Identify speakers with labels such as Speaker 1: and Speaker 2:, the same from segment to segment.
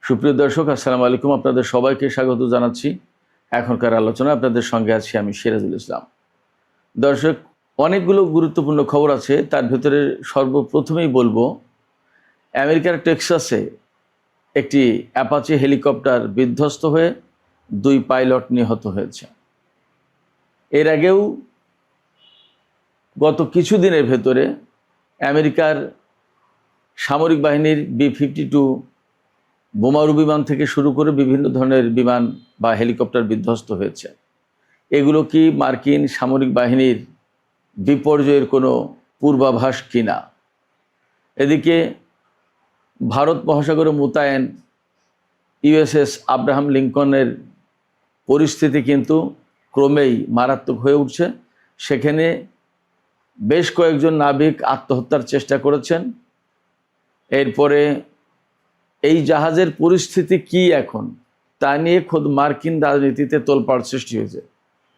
Speaker 1: সুপ্রিয় দর্শক, আসসালামু আলাইকুম। আপনাদের সবাইকে স্বাগত জানাচ্ছি। এখনকার আলোচনা আপনাদের সঙ্গে আছি আমি সিরাজুল ইসলাম। দর্শক, অনেকগুলো গুরুত্বপূর্ণ খবর আছে, তার ভেতরে সর্বপ্রথমেই বলবো আমেরিকার টেক্সাসে একটি অ্যাপাচি হেলিকপ্টার বিধ্বস্ত হয়ে 2 পাইলট নিহত হয়েছে। এর আগেও গত কিছুদিনের ভেতরে আমেরিকার সামরিক বাহিনীর B-52 বোমারু বিমান থেকে শুরু করে বিভিন্ন ধরনের বিমান বা হেলিকপ্টার বিধ্বস্ত হয়েছে। এগুলো কি মার্কিন সামরিক বাহিনীর বিপর্যয়ের কোনো পূর্বাভাস কিনা? এদিকে ভারত মহাসাগরে মোতায়েন USS আব্রাহাম লিঙ্কনের পরিস্থিতি কিন্তু ক্রমেই মারাত্মক হয়ে উঠছে। সেখানে বেশ কয়েকজন নাবিক আত্মহত্যার চেষ্টা করেছেন। এরপরে এই জাহাজের পরিস্থিতি কি এখন, তা নিয়ে খোদ মার্কিন রাজনীতিতে তোলপাড় সৃষ্টি হয়েছে।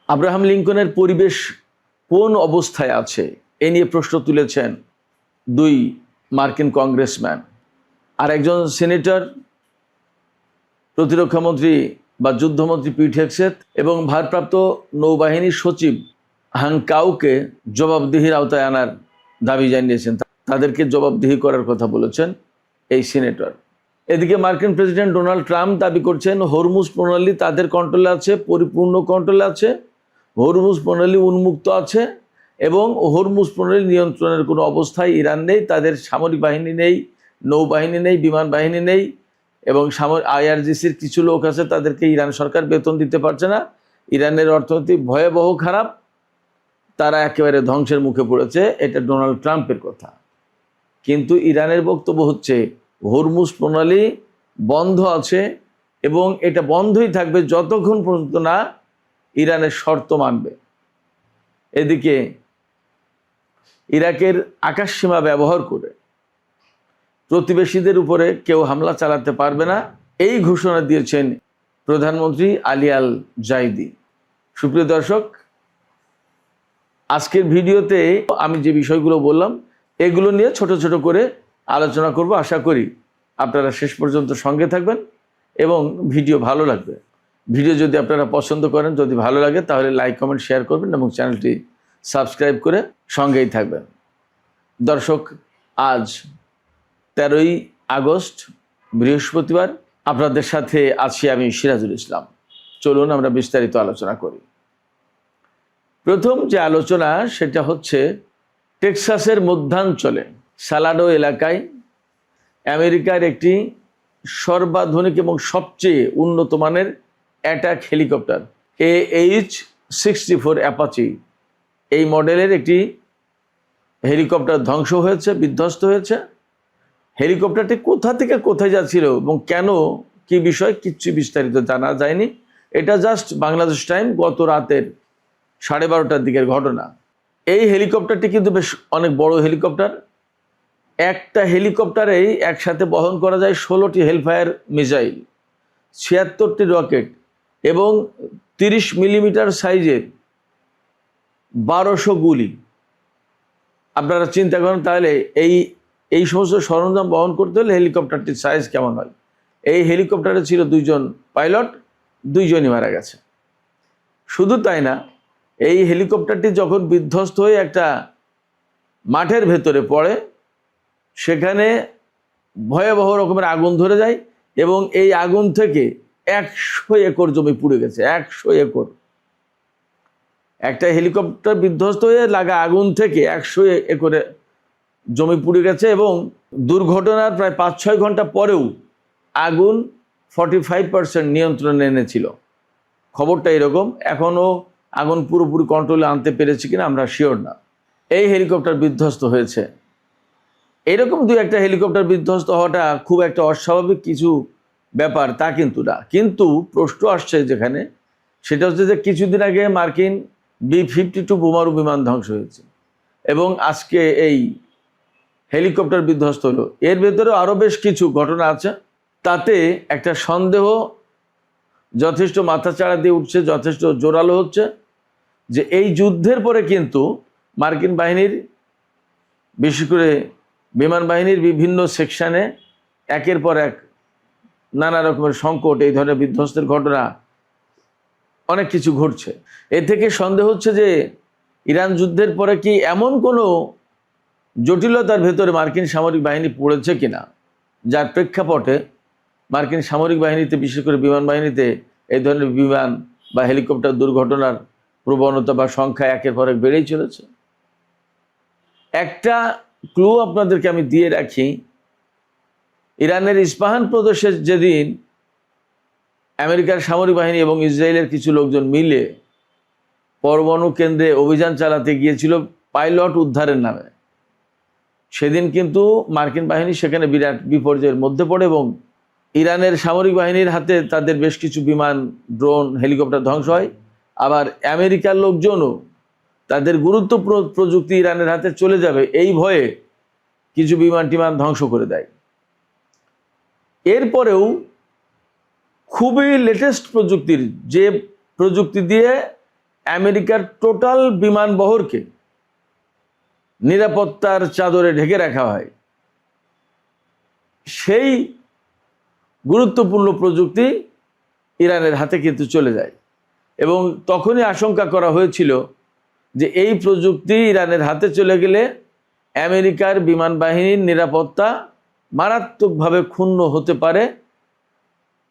Speaker 1: আব্রাহাম লিঙ্কনের পরিবেশ কোন অবস্থায় আছে এ নিয়ে প্রশ্ন তুলেছেন 2 মার্কিন কংগ্রেসম্যান। আর একজন সিনেটর, প্রতিরক্ষামন্ত্রী বা যুদ্ধমন্ত্রী পিট হেগসেথ এবং ভারপ্রাপ্ত নৌবাহিনীর সচিব হাং কাউকে জবাবদিহির আওতায় আনার দাবি জানিয়েছেন। তাদেরকে জবাবদিহি করার কথা বলেছেন এই সিনেটর। এদিকে মার্কিন প্রেসিডেন্ট ডোনাল্ড ট্রাম্প দাবি করছেন হরমুজ প্রণালী তাদের কন্ট্রোলে আছে, পরিপূর্ণ কন্ট্রোলে আছে, হরমুজ প্রণালী উন্মুক্ত আছে এবং হরমুজ প্রণালী নিয়ন্ত্রণের কোনো অবস্থায় ইরান নেই। তাদের সামরিক বাহিনী নেই, নৌবাহিনী নেই, বিমান বাহিনী নেই এবং IRGCর কিছু লোক আছে, তাদেরকে ইরান সরকার বেতন দিতে পারছে না। ইরানের অর্থনীতি ভয়াবহ খারাপ, তারা একেবারে ধ্বংসের মুখে পড়েছে। এটা ডোনাল্ড ট্রাম্পের কথা। কিন্তু ইরানের বক্তব্য হচ্ছে হরমুজ প্রণালী বন্ধ আছে এবং এটা বন্ধই থাকবে যতক্ষণ পর্যন্ত না ইরানের শর্ত মানবে। এদিকে ইরাকের আকাশসীমা ব্যবহার করে প্রতিবেশীদের উপরে কেউ হামলা চালাতে পারবে না, এই ঘোষণা দিয়েছেন প্রধানমন্ত্রী আলী আল জাইদি। সুপ্রিয় দর্শক, আজকের ভিডিওতে আমি যে বিষয়গুলো বললাম এগুলো নিয়ে ছোট ছোট করে আলোচনা করব। আশা করি আপনারা শেষ পর্যন্ত সঙ্গে থাকবেন এবং ভিডিও ভালো লাগবে। ভিডিও যদি আপনারা পছন্দ করেন, যদি ভালো লাগে, তাহলে লাইক, কমেন্ট, শেয়ার করবেন এবং চ্যানেলটি সাবস্ক্রাইব করে সঙ্গেই থাকবেন। দর্শক, আজ 13ই আগস্ট বৃহস্পতিবার, আপনাদের সাথে আছি আমি সিরাজুল ইসলাম। চলুন আমরা বিস্তারিত আলোচনা করি। প্রথম যে আলোচনা সেটা হচ্ছে টেক্সাসের মধ্যাঞ্চলে সালাডো এলাকায় আমেরিকার একটি সর্বাধুনিক এবং সবচেয়ে উন্নত মানের অ্যাটাক হেলিকপ্টার AH-64 অ্যাপাচি, এই মডেলের একটি হেলিকপ্টার ধ্বংস হয়েছে, বিধ্বস্ত হয়েছে। হেলিকপ্টারটি কোথা থেকে কোথায় যাচ্ছিল এবং কেন, কি বিষয়, কিচ্ছু বিস্তারিত জানা যায়নি। এটা জাস্ট বাংলাদেশ টাইম গত রাতের 12:30টার দিকের ঘটনা। এই হেলিকপ্টারটি কিন্তু বেশ অনেক বড় হেলিকপ্টার। একটা হেলিকপ্টারেই একসাথে বহন করা যায় 16টি হেলফায়ার মিসাইল, 76টি রকেট এবং 30 মিলিমিটার সাইজের 1200 গুলি। আপনারা চিন্তা করেন তাহলে এই সমস্ত সরঞ্জাম বহন করতে হলে হেলিকপ্টারটির সাইজ কেমন হয়। এই হেলিকপ্টারে ছিল 2 জন পাইলট, 2 জনই মারা গেছে। শুধু তাই না, এই হেলিকপ্টারটি যখন বিধ্বস্ত হয়ে একটা মাঠের ভেতরে পড়ে, সেখানে ভয়াবহ রকমের আগুন ধরে যায় এবং এই আগুন থেকে 100 একর জমি পুড়ে গেছে। 100 একর। একটা হেলিকপ্টার বিধ্বস্ত হয়ে লাগা আগুন থেকে 100 একরে জমি পুড়ে গেছে এবং দুর্ঘটনার প্রায় 5-6 ঘন্টা পরেও আগুন 45% নিয়ন্ত্রণে এনেছিল। খবরটা এরকম। এখনও আগুন পুরোপুরি কন্ট্রোলে আনতে পেরেছে কিনা আমরা শিওর না। এই হেলিকপ্টার বিধ্বস্ত হয়েছে। এরকম 2-1টা হেলিকপ্টার বিধ্বস্ত হওয়াটা খুব একটা অস্বাভাবিক কিছু ব্যাপার তা কিন্তু না। কিন্তু প্রশ্ন আসছে যেখানে, সেটা হচ্ছে যে কিছুদিন আগে মার্কিন B-52 বোমারু বিমান ধ্বংস হয়েছে এবং আজকে এই হেলিকপ্টার বিধ্বস্ত হলো। এর ভেতরে আরও বেশ কিছু ঘটনা আছে। তাতে একটা সন্দেহ যথেষ্ট মাথাচাড়া দিয়ে উঠছে, যথেষ্ট জোরালো হচ্ছে যে এই যুদ্ধের পরে কিন্তু মার্কিন বাহিনীর, বিশেষ করে বিমান বাহিনীর বিভিন্ন সেকশনে একের পর এক নানা রকমের সংকট, এই ধরনের বিধ্বস্তের ঘটনা অনেক কিছু ঘটছে। এ থেকে সন্দেহ হচ্ছে যে ইরান যুদ্ধের পরে কি এমন কোনো জটিলতার ভেতরে মার্কিন সামরিক বাহিনী পড়েছে কিনা, যার প্রেক্ষাপটে মার্কিন সামরিক বাহিনীতে, বিশেষ করে বিমান বাহিনীতে এই ধরনের বিমান বা হেলিকপ্টার দুর্ঘটনার প্রবণতা বা সংখ্যা একের পর এক বেড়েই চলেছে। একটা ক্লু আপনাদেরকে আমি দিয়ে রাখি, ইরানের ইস্পাহান প্রদেশে যেদিন আমেরিকার সামরিক বাহিনী এবং ইসরায়েলের কিছু লোকজন মিলে পরমাণু কেন্দ্রে অভিযান চালাতে গিয়েছিল পাইলট উদ্ধারের নামে, সেদিন কিন্তু মার্কিন বাহিনী সেখানে বিরাট বিপর্যয়ের মধ্যে পড়ে এবং ইরানের সামরিক বাহিনীর হাতে তাদের বেশ কিছু বিমান, ড্রোন, হেলিকপ্টার ধ্বংস হয়। আবার আমেরিকার লোকজনও তাদের গুরুত্বপূর্ণ প্রযুক্তি ইরানের হাতে চলে যাবে এই ভয়ে কিছু বিমান টিমান ধ্বংস করে দেয়। এরপরেও খুবই লেটেস্ট প্রযুক্তির, যে প্রযুক্তি দিয়ে আমেরিকার টোটাল বিমান বহরকে নিরাপত্তার চাদরে ঢেকে রাখা হয়, সেই গুরুত্বপূর্ণ প্রযুক্তি ইরানের হাতে কিন্তু চলে যায়। এবং তখনই আশঙ্কা করা হয়েছিল যে এই প্রযুক্তি ইরানের হাতে চলে গেলে আমেরিকার বিমান বাহিনীর নিরাপত্তা মারাত্মকভাবে ক্ষুণ্ণ হতে পারে।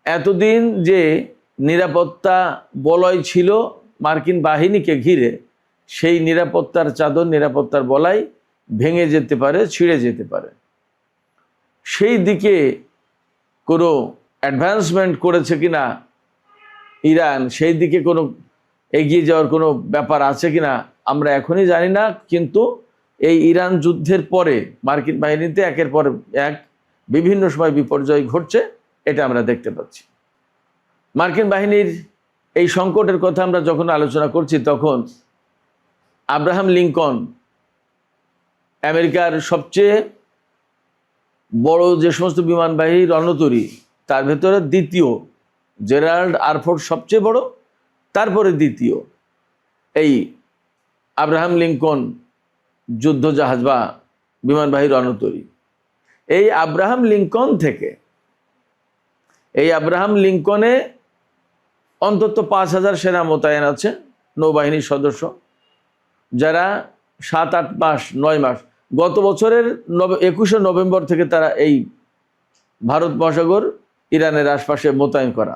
Speaker 1: এতদিন যে নিরাপত্তা বলয় ছিল মার্কিন বাহিনীকে ঘিরে, সেই নিরাপত্তার চাদর, নিরাপত্তার বলয় ভেঙে যেতে পারে, ছিঁড়ে যেতে পারে। সেই দিকে কোনো অ্যাডভান্সমেন্ট করেছে কিনা ইরান, সেই দিকে কোনো এগিয়ে যাওয়ার কোনো ব্যাপার আছে কিনা আমরা এখনই জানি না। কিন্তু এই ইরান যুদ্ধের পরে মার্কিন বাহিনীতে একের পর এক বিভিন্ন সময় বিপর্যয় ঘটছে, এটা আমরা দেখতে পাচ্ছি। মার্কিন বাহিনীর এই সংকটের কথা আমরা যখন আলোচনা করছি, তখন আব্রাহাম লিঙ্কন, আমেরিকার সবচেয়ে বড় যে সমস্ত বিমানবাহী রণতরী, তার ভেতরে দ্বিতীয়, জেরাল্ড এয়ারফোর্স সবচেয়ে বড়, তারপরে দ্বিতীয় এই আব্রাহাম লিঙ্কন যুদ্ধজাহাজ বা বিমানবাহী রণতরী। এই আব্রাহাম লিঙ্কন থেকে, এই আব্রাহাম লিঙ্কনে অন্তত 5,000 সেনা মোতায়েন আছে, নৌবাহিনীর সদস্য, যারা 7-8 মাস 9 মাস, গত বছরের 21শে নভেম্বর থেকে তারা এই ভারত মহাসাগর ইরানের আশপাশে মোতায়েন করা,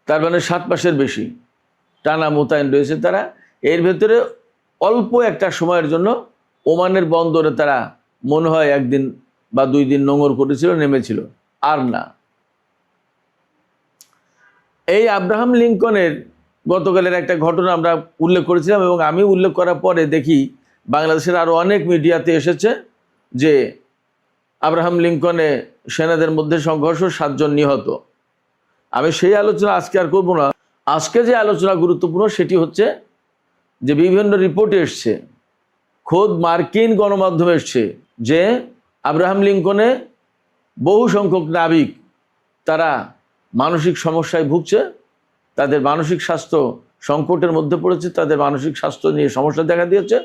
Speaker 1: তার মানে 7 মাসের বেশি টানা মোতায়েন রয়েছে তারা। এর ভেতরে অল্প একটা সময়ের জন্য ওমানের বন্দরে তারা মনে হয় 1 দিন বা 2 দিন নোঙর করেছিল, নেমেছিল, আর না। এই আব্রাহাম লিঙ্কনের গতকালের একটা ঘটনা আমরা উল্লেখ করেছিলাম, এবং আমি উল্লেখ করার পরে দেখি বাংলাদেশের আরও অনেক মিডিয়াতে এসেছে যে আব্রাহাম লিঙ্কনে সেনাদের মধ্যে সংঘর্ষ, 7 জন নিহত। আমি সেই আলোচনা আজকে আর করবো না। আজকে যে আলোচনা গুরুত্বপূর্ণ সেটি হচ্ছে যে বিভিন্ন রিপোর্টে এসছে, খোদ মার্কিন গণমাধ্যমে এসছে যে আব্রাহাম লিঙ্কনে বহু সংখ্যক নাবিক তারা মানসিক সমস্যায় ভুগছে, তাদের মানসিক স্বাস্থ্য সংকটের মধ্যে পড়েছে, তাদের মানসিক স্বাস্থ্য নিয়ে সমস্যা দেখা দিয়েছে।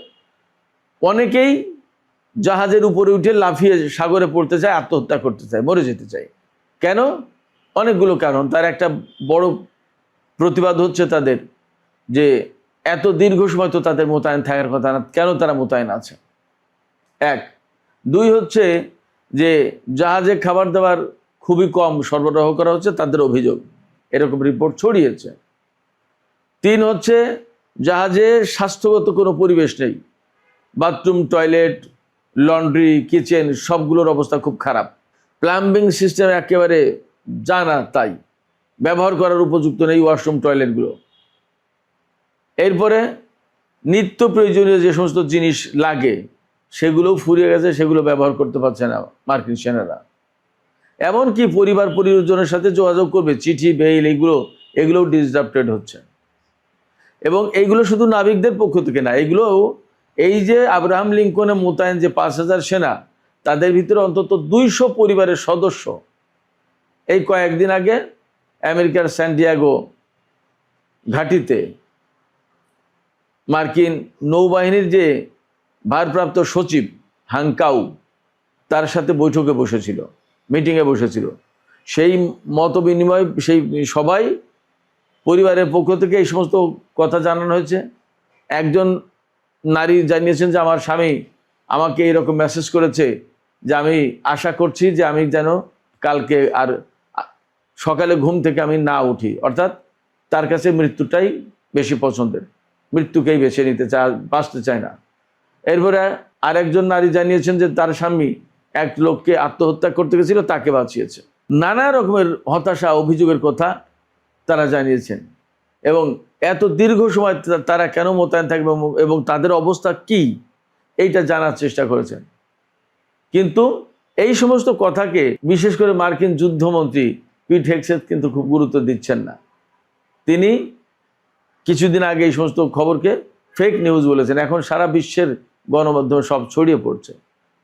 Speaker 1: অনেকেই জাহাজের উপরে উঠে লাফিয়ে সাগরে পড়তে চায়, আত্মহত্যা করতে চায়, মরে যেতে চায়। কেন? অনেকগুলো কারণ। তার একটা বড় প্রতিবাদ হচ্ছে তাদের যে এত দীর্ঘ সময় তো তাদের মোতায়েন থাকার কথা না, কেন তারা মোতায়েন আছে? 1। 2 হচ্ছে যে জাহাজে খাবার দাবার খুবই কম সরবরাহ করা হচ্ছে, তাদের অভিযোগ, এরকম রিপোর্ট ছড়িয়েছে। 3 হচ্ছে জাহাজে স্বাস্থ্যগত কোনো পরিবেশ নেই, বাথরুম, টয়লেট, লন্ড্রি, কিচেন সবগুলোর অবস্থা খুব খারাপ, প্লাম্বিং সিস্টেম একেবারে জানা তাই, ব্যবহার করার উপযুক্ত নেই ওয়াশরুম, টয়লেটগুলো। এরপরে নিত্য প্রয়োজনীয় যে সমস্ত জিনিস লাগে সেগুলোও ফুরিয়ে গেছে, সেগুলো ব্যবহার করতে পারছে না মার্কিন সেনারা। এমনকি পরিবার পরিজনের সাথে যোগাযোগ করবে, চিঠি, মেইল, এগুলোও ডিসরাপ্টেড হচ্ছে। এবং এইগুলো শুধু নাবিকদের পক্ষ থেকে না, এগুলো এই যে আব্রাহাম লিঙ্কনে মোতায়েন যে 5,000 সেনা, তাদের ভিতরে অন্তত 200 পরিবারের সদস্য এই কয়েকদিন আগে আমেরিকার স্যান্টিয়াগো ঘাঁটিতে মার্কিন নৌবাহিনীর যে ভারপ্রাপ্ত সচিব হাংকাউ, তার সাথে বৈঠকে বসেছিল, মিটিংয়ে বসেছিল। সেই মত বিনিময়, সেই সবাই পরিবারের পক্ষ থেকে এই সমস্ত কথা জানানো হয়েছে। একজন নারী জানিয়েছেন যে আমার স্বামী আমাকে এরকম মেসেজ করেছে যে আমি আশা করছি যে আমি যেন কালকে আর সকালে ঘুম থেকে আমি না উঠি, অর্থাৎ তার কাছে মৃত্যুটাই বেশি পছন্দের, মৃত্যুকেই বেছে নিতে চায়, বাঁচতে চায় না। এরপরে আরেকজন নারী জানিয়েছেন যে তার স্বামী এক লোককে আত্মহত্যা করতে গেছিল, তাকে বাঁচিয়েছে। নানা রকমের হতাশা, অভিযোগের কথা তারা জানিয়েছেন এবং এত দীর্ঘ সময় তারা কেন মোতায়েন থাকবে এবং তাদের অবস্থা কি এইটা জানার চেষ্টা করেছেন। কিন্তু এই সমস্ত কথাকে বিশেষ করে মার্কিন যুদ্ধমন্ত্রী পিট হেগসেথ কিন্তু খুব গুরুত্ব দিচ্ছেন না। তিনি কিছুদিন আগে এই সমস্ত খবরকে ফেক নিউজ বলেছেন। এখন সারা বিশ্বের গণমাধ্যমে সব ছড়িয়ে পড়ছে।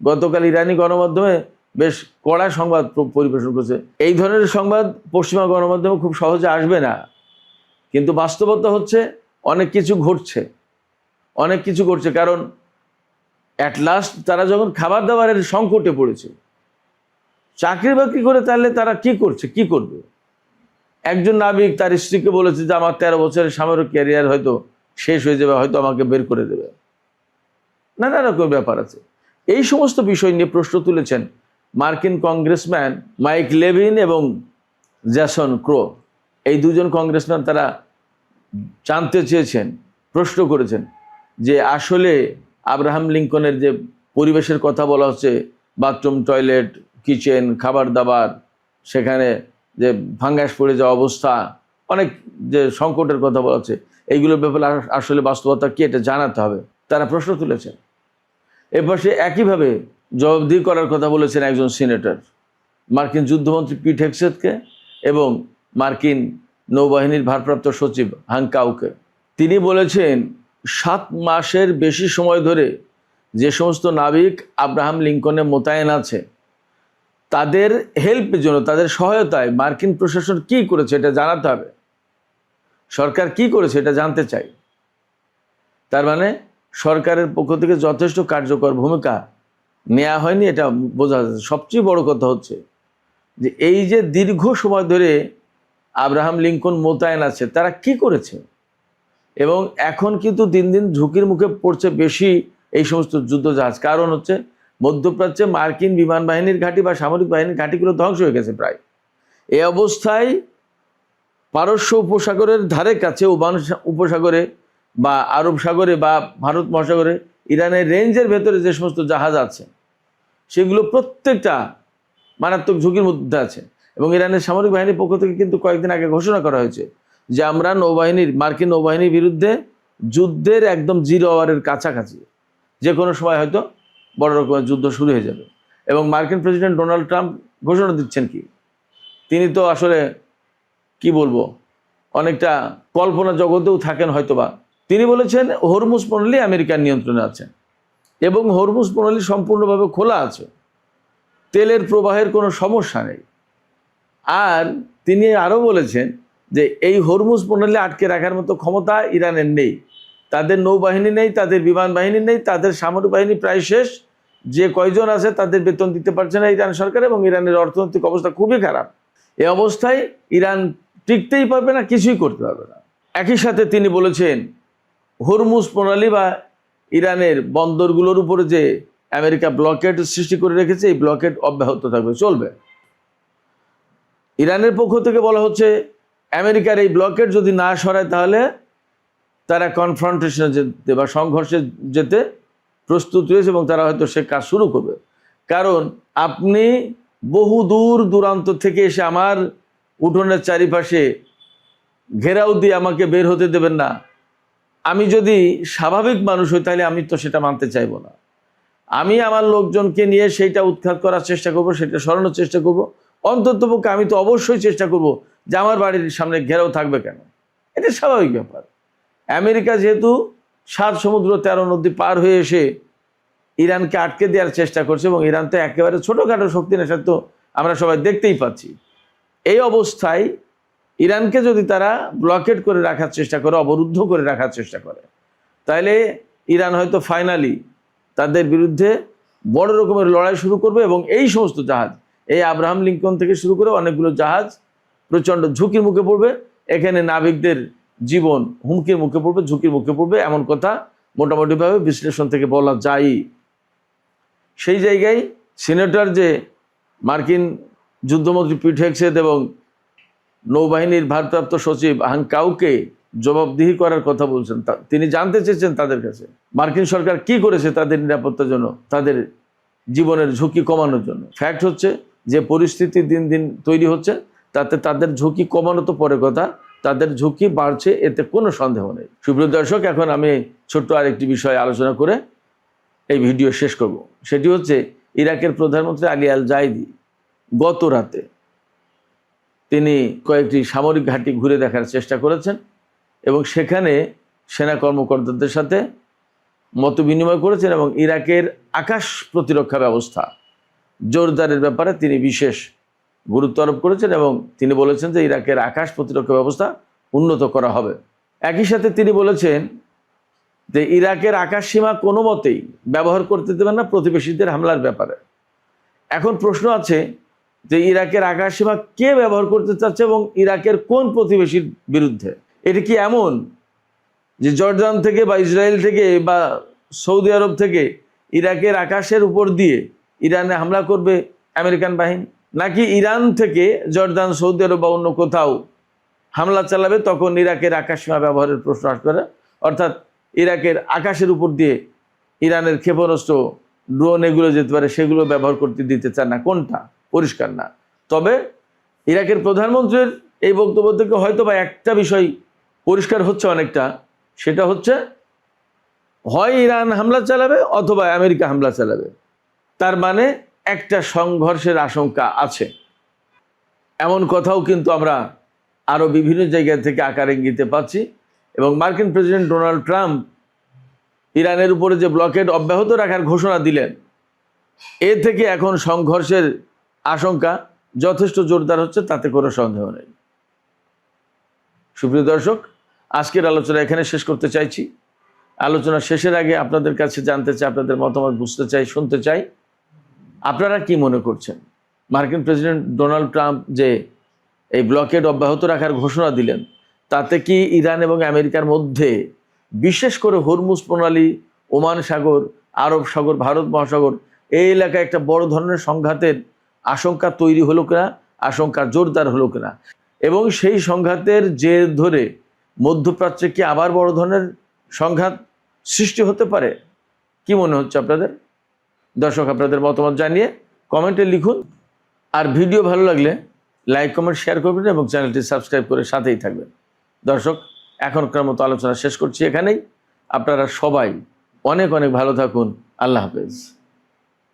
Speaker 1: গতকাল ইরানি গণমাধ্যমে বেশ কড়া সংবাদ পরিবেশন করেছে। এই ধরনের সংবাদ পশ্চিমা গণমাধ্যমে খুব সহজে আসবে না, কিন্তু বাস্তবতা হচ্ছে অনেক কিছু ঘটছে। কারণ অ্যাট লাস্ট তারা যখন খাবার দাবারের সংকটে পড়েছে, চাকরি বাকরি করে তাহলে তারা কি করবে? একজন নাবিক তার স্ত্রীকে বলেছে যে আমার 13 বছরের সামরিক ক্যারিয়ার হয়তো শেষ হয়ে যাবে, হয়তো আমাকে বের করে দেবে। নানা রকম ব্যাপার আছে। এই সমস্ত বিষয় নিয়ে প্রশ্ন তুলেছেন মার্কিন কংগ্রেসম্যান মাইক লেভিন এবং জ্যাসন ক্রো। এই দুজন কংগ্রেসম্যান তারা জানতে চেয়েছেন, প্রশ্ন করেছেন যে আসলে আব্রাহাম লিঙ্কনের যে পরিবেশের কথা বলা হচ্ছে, বাথরুম, টয়লেট, কিচেন, খাবার দাবার, সেখানে যে ফাঙ্গাস পড়ে যাওয়া অবস্থা, অনেক যে সংকটের কথা বলা হচ্ছে, এইগুলোর ব্যাপারে আসলে বাস্তবতা কি এটা জানাতে হবে, তারা প্রশ্ন তুলেছেন। এরপর সে একইভাবে জবাবদিহি করার কথা বলেছেন একজন সিনেটর, মার্কিন যুদ্ধমন্ত্রী পিট হেগসেথকে এবং মার্কিন নৌবাহিনীর ভারপ্রাপ্ত সচিব হাং কাউকে। তিনি বলেছেন 7 মাসের বেশি সময় ধরে যে সমস্ত নাবিক আব্রাহাম লিঙ্কনে মোতায়েন আছে তাদের হেল্পের জন্য, তাদের সহায়তায় মার্কিন প্রশাসন কি করেছে এটা জানাতে হবে, সরকার কি করেছে এটা জানতে চাই। তার মানে সরকারের পক্ষ থেকে যথেষ্ট কার্যকর ভূমিকা নেওয়া হয়নি, এটা বোঝা যাচ্ছে। সবচেয়ে বড় কথা হচ্ছে যে এই যে দীর্ঘ সময় ধরে আব্রাহাম লিঙ্কন মোতায়েন আছে তারা কি করেছে, এবং এখন কিন্তু দিন দিন ঝুঁকির মুখে পড়ছে বেশি এই সমস্ত যুদ্ধজাহাজ। কারণ হচ্ছে মধ্যপ্রাচ্যে মার্কিন বিমান বাহিনীর ঘাঁটি বা সামরিক বাহিনীর ঘাঁটিগুলো ধ্বংস হয়ে গেছে প্রায়। এই অবস্থায় পারস্য উপসাগরের ধারে কাছে, ওমান উপসাগরে বা আরব সাগরে বা ভারত মহাসাগরে ইরানের রেঞ্জের ভেতরে যে সমস্ত জাহাজ আছে সেগুলো প্রত্যেকটা মারাত্মক ঝুঁকির মধ্যে আছে। এবং ইরানের সামরিক বাহিনীর পক্ষ থেকে কিন্তু কয়েকদিন আগে ঘোষণা করা হয়েছে যে আমরা মার্কিন নৌবাহিনীর বিরুদ্ধে যুদ্ধের একদম 0 আওয়ারের কাছাকাছি, যে কোনো সময় হয়তো বড় রকমের যুদ্ধ শুরু হয়ে যাবে। এবং মার্কিন প্রেসিডেন্ট ডোনাল্ড ট্রাম্প ঘোষণা দিচ্ছেন কি, তিনি তো আসলে কি বলবো, অনেকটা কল্পনা জগতেও থাকেন হয়তোবা। তিনি বলেছেন হরমুজ প্রণালী আমেরিকার নিয়ন্ত্রণে আছে এবং হরমুজ প্রণালী সম্পূর্ণভাবে খোলা আছে, তেলের প্রবাহের কোনো সমস্যা নেই। আর তিনি আরও বলেছেন যে এই হরমুজ প্রণালী আটকে রাখার মতো ক্ষমতা ইরানের নেই, তাদের নৌবাহিনী নেই, তাদের বিমান বাহিনী নেই, তাদের সামরিক বাহিনী প্রায় শেষ, যে কয়জন আছে তাদের বেতন দিতে পারছে না ইরান সরকার, এবং ইরানের অর্থনৈতিক অবস্থা খুবই খারাপ। এই অবস্থায় ইরান টিকতেই পারবে না, কিছুই করতে পারবে না। একই সাথে তিনি বলেছেন হরমুজ প্রণালী বা ইরানের বন্দরগুলোর উপরে যে আমেরিকা ব্লকেড সৃষ্টি করে রেখেছে, এই ব্লকেড অব্যাহত থাকবে, চলবে। ইরানের পক্ষ থেকে বলা হচ্ছে আমেরিকার এই ব্লকেড যদি না সরায় তাহলে তারা কনফ্রন্টেশনে যেতে বা সংঘর্ষে যেতে প্রস্তুত রয়েছে এবং তারা হয়তো সে কাজ শুরু করবে। কারণ আপনি বহু দূর দূরান্ত থেকে এসে আমার উঠোনের চারিপাশে ঘেরাও দিয়ে আমাকে বের হতে দেবেন না। আমি যদি স্বাভাবিক মানুষ হই তাহলে আমি তো সেটা মানতে চাইবো না। আমি আমার লোকজনকে নিয়ে সেইটা উৎখাত করার চেষ্টা করব, সেটা সরানোর চেষ্টা করব। অন্ততপক্ষে আমি তো অবশ্যই চেষ্টা করব যে আমার বাড়ির সামনে ঘেরাও থাকবে কেন, এটা স্বাভাবিক ব্যাপার। আমেরিকা যেহেতু 7 সমুদ্র 13 নদী পার হয়ে এসে ইরানকে আটকে দেওয়ার চেষ্টা করছে, এবং ইরান তো একেবারে ছোটোখাটো শক্তি না, সেটা তো আমরা সবাই দেখতেই পাচ্ছি। এই অবস্থায় ইরানকে যদি তারা ব্লকেড করে রাখার চেষ্টা করে, অবরুদ্ধ করে রাখার চেষ্টা করে, তাহলে ইরান হয়তো ফাইনালি তাদের বিরুদ্ধে বড় রকমের লড়াই শুরু করবে এবং এই সমস্ত জাহাজ, এই আব্রাহাম লিঙ্কন থেকে শুরু করে অনেকগুলো জাহাজ প্রচণ্ড ঝুঁকির মুখে পড়বে, এখানে নাবিকদের জীবন হুমকির মুখে পড়বে, ঝুঁকির মুখে পড়বে, এমন কথা মোটামুটিভাবে বিশ্লেষণ থেকে বলা যায়। সেই জায়গায় সিনেটর যে মার্কিন যুদ্ধমন্ত্রী পিট হেগসেথ এবং নৌবাহিনীর ভারপ্রাপ্ত সচিব হাং কাউকে জবাবদিহি করার কথা বলছেন। তিনি জানতে চেয়েছেন তাদের কাছে মার্কিন সরকার কি করেছে তাদের নিরাপত্তার জন্য, তাদের জীবনের ঝুঁকি কমানোর জন্য। ফ্যাক্ট হচ্ছে যে পরিস্থিতি দিন দিন তৈরি হচ্ছে, তাতে তাদের ঝুঁকি কমানো তো পরে কথা, তাদের ঝুঁকি বাড়ছে, এতে কোনো সন্দেহ নেই। সুপ্রিয় দর্শক, এখন আমি ছোট্ট আরেকটি বিষয়ে আলোচনা করে এই ভিডিও শেষ করব। সেটি হচ্ছে ইরাকের প্রধানমন্ত্রী আলী আল জাইদি গত রাতে তিনি কয়েকটি সামরিক ঘাঁটি ঘুরে দেখার চেষ্টা করেছেন এবং সেখানে সেনা কর্মকর্তাদের সাথে মত বিনিময় করেছেন এবং ইরাকের আকাশ প্রতিরক্ষা ব্যবস্থা জোরদারের ব্যাপারে তিনি বিশেষ গুরুত্ব আরোপ করেছেন এবং তিনি বলেছেন যে ইরাকের আকাশ প্রতিরক্ষা ব্যবস্থা উন্নত করা হবে। একই সাথে তিনি বলেছেন যে ইরাকের আকাশ সীমা কোনো মতেই ব্যবহার করতে দেবেন না প্রতিবেশীদের হামলার ব্যাপারে। এখন প্রশ্ন আছে যে ইরাকের আকাশ সীমা কে ব্যবহার করতে চাচ্ছে এবং ইরাকের কোন প্রতিবেশীর বিরুদ্ধে? এটি কি এমন যে জর্দান থেকে বা ইসরায়েল থেকে বা সৌদি আরব থেকে ইরাকের আকাশের উপর দিয়ে ইরানে হামলা করবে আমেরিকান বাহিনী, নাকি ইরান থেকে জর্দান, সৌদি আরব বা অন্য কোথাও হামলা চালাবে, তখন ইরাকের আকাশ সীমা ব্যবহারের প্রশ্ন আসবে? অর্থাৎ ইরাকের আকাশের উপর দিয়ে ইরানের ক্ষেপণাস্ত্র, ড্রোন এগুলো যেতে পারে, সেগুলো ব্যবহার করতে দিতে চান না। কোনটা পরিষ্কার না। তবে ইরাকের প্রধানমন্ত্রীর এই বক্তব্য থেকে হয়তো বা একটা বিষয় পরিষ্কার হচ্ছে অনেকটা, সেটা হচ্ছে হয় ইরান হামলা চালাবে অথবা আমেরিকা হামলা চালাবে। তার মানে একটা সংঘর্ষের আশঙ্কা আছে। এমন কথাও কিন্তু আমরা আরও বিভিন্ন জায়গা থেকে আকার ইঙ্গিতে পাচ্ছি। এবং মার্কিন প্রেসিডেন্ট ডোনাল্ড ট্রাম্প ইরানের উপরে যে ব্লকেড অব্যাহত রাখার ঘোষণা দিলেন, এ থেকে এখন সংঘর্ষের আশঙ্কা যথেষ্ট জোরদার হচ্ছে, তাতে কোনো সন্দেহ নেই। সুপ্রিয় দর্শক, আজকের আলোচনা এখানে শেষ করতে চাইছি। আলোচনা শেষের আগে আপনাদের কাছে জানতে চাই, আপনাদের মতামত বুঝতে চাই, শুনতে চাই, আপনারা কি মনে করছেন? মার্কিন প্রেসিডেন্ট ডোনাল্ড ট্রাম্প যে এই ব্লকেড অব্যাহত রাখার ঘোষণা দিলেন, তাতে কি ইরান এবং আমেরিকার মধ্যে, বিশেষ করে হরমুজ প্রণালী, ওমান সাগর, আরব সাগর, ভারত মহাসাগর, এই এলাকায় একটা বড় ধরনের সংঘাতের আশঙ্কা তৈরি হলো কিনা, আশঙ্কা জোরদার হলো কিনা, এবং সেই সংঘাতের জের ধরে মধ্যপ্রাচ্যে কি আবার বড় ধরনের সংঘাত সৃষ্টি হতে পারে? কি মনে হচ্ছে আপনাদের? দর্শক, আপনাদের মতামত জানিয়ে কমেন্টে লিখুন। আর ভিডিও ভালো লাগলে লাইক, কমেন্ট, শেয়ার করবেন এবং চ্যানেলটি সাবস্ক্রাইব করে সাথেই থাকবেন। দর্শক, এখনকার মতো আলোচনা শেষ করছি এখানেই। আপনারা সবাই অনেক অনেক ভালো থাকুন। আল্লাহ হাফেজ।